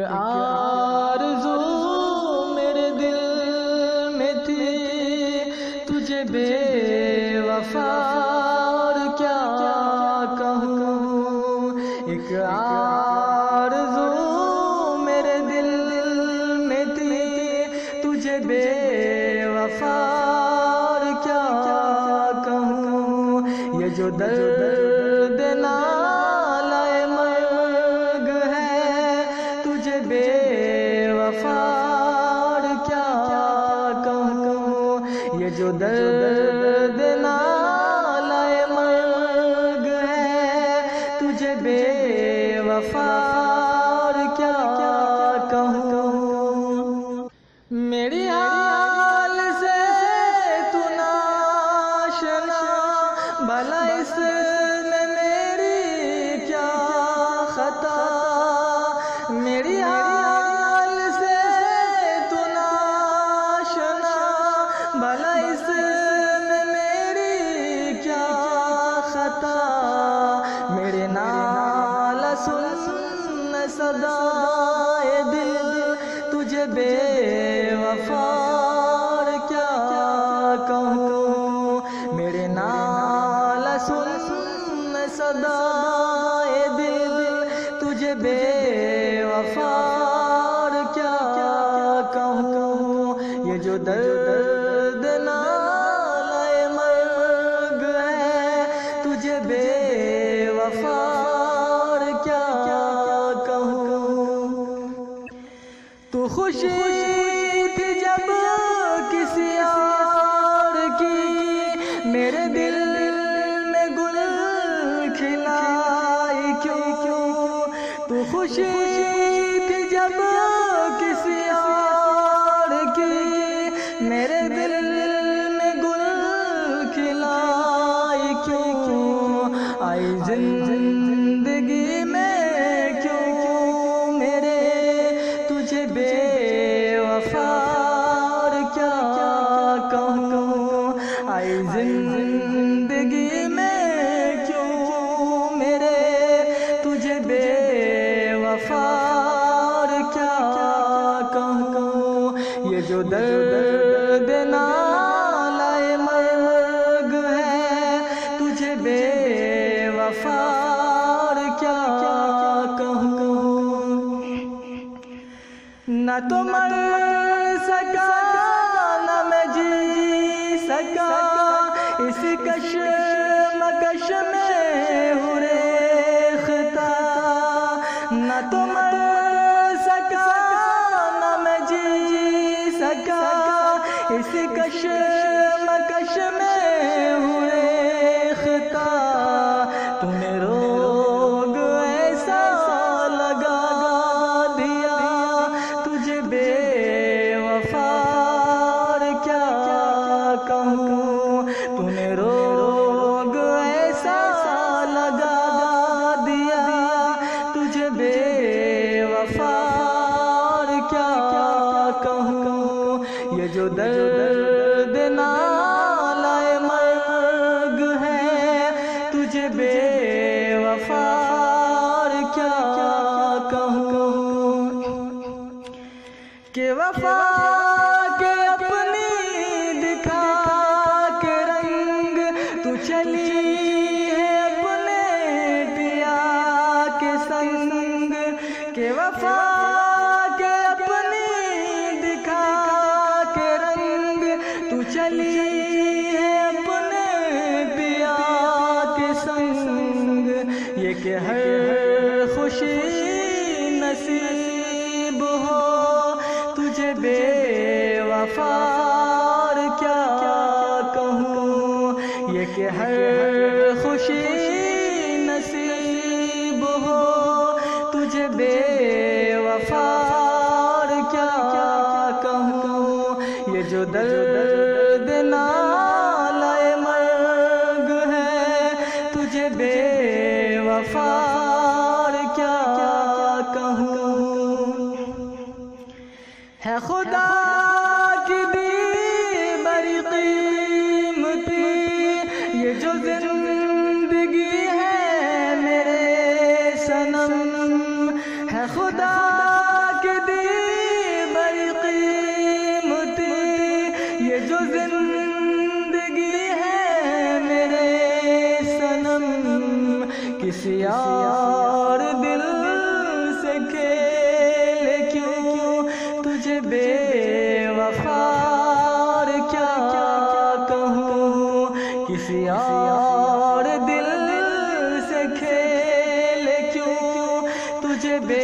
آرزو میرے دل میں تھی تجھے بے وفا اور کیا کہوں. ایک آرزو میرے دل میں تھی تجھے بے وفا اور کیا کہوں. یہ جو درد نالہ مرگ ہے تجھے بے وفا اور کیا کہوں. یہ جو درد نالہ مرگ ہے تجھے بے وفا اور کیا کہوں. میری حال سے تو ناشنا بھلا اس میں میری کیا خطا. میری حال سے تو ناشنا بھلا اس میں میری کیا خطا. میرے نالہ سن صدائے دل تجھے بے وفا اور کیا کہوں. میرے نالہ سن صدائے دل تجھے بے وفا اور کیا کہوں. یہ جو درد نالہ مرگ ہے تجھے بے وفا اور کیا کہوں. تو خوشی تھی جب کسی اور کی میرے دل میں گل کھلائی کیوں. تو خوشی تھی جب کسی اور کی میرے دل میں گل کھلائی کیوں. آئی زندگی میں کیوں میرے تجھے بے وفا اور کیا کہوں. آئی زندگی میں کیوں میرے تجھے بے وفا اور کیا کہوں. یہ جو درد نالہ مرگ ہے تجھے بے وفا اور کیا کہوں. نہ تو مر سکا نہ میں جی سکا اس کشمکش میں ہوں ریختہ. نہ تو مر سکا نہ میں جی سکا اس کشمکش میں ہوں ریختہ. تم نے روگ ایسا لگا دیا تجھے بے وفا اور کیا کہوں. تم نے روگ ایسا لگا دیا تجھے بے وفا اور کیا کہوں. یہ جو درد نالہ مرگ ہے تجھے بے وفا اور کیا کہوں. کہ وفا کے اپنی دکھا کے رنگ تو چلی ہے اپنے پیا کے سنگ. کہ وفا کے اپنی دکھا کے رنگ تو چلی ہے اپنے پیا کے سنگ. یہ کہ ہر خوشی نصیب ہو تجھے بے وفا اور کیا کہوں. یہ کہ ہر خوشی نصیب ہو تجھے بے وفا اور کیا کہوں. یہ جو درد نالہ مرگ ہے تجھے بے وفا اور کیا کہوں. ہے خدا کی دی بڑی قیمتی یہ جو زندگی ہے میرے صنم. ہے خدا جو زندگی ہے میرے صنم کسی اور دل سے کھیلے کیوں تجھے بے وفا کیا کہوں کسی اور دل سے کھیلے کیوں تجھے بے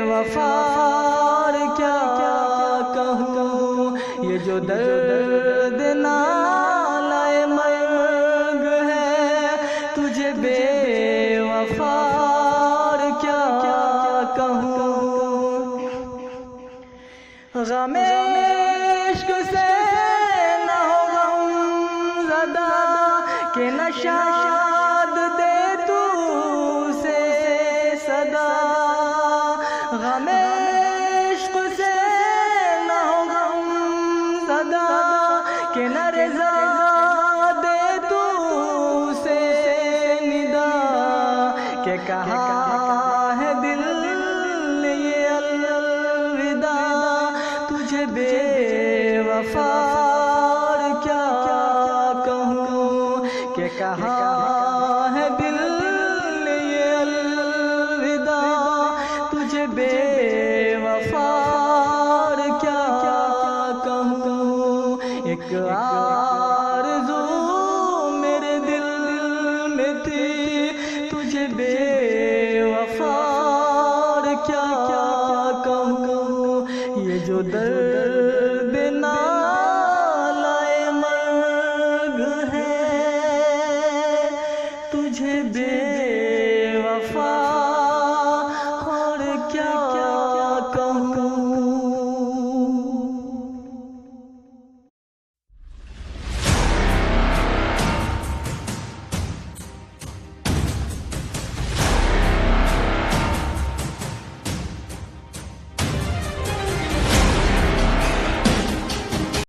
وفا کیا کہوں یہ جو درد نالہ مرگ ہے تجھے بے وفا کیا کہوں غم عشق سے نہ ہو غم زدہ کہ نہ شاد دے تو سے صدا غم عشق سے نہ ہو غم زدہ کہ نہ رضا دے تو سے ندا کہ کہا ہے دل یہ الوداع تجھے بے وفا کیا کہوں کہ کہا ہے دل یہ الوداع تجھے بے وفا کیا کہوں ایک آرزو میرے دل میں تھی تجھے بے وفا کیا کہوں یہ جو درد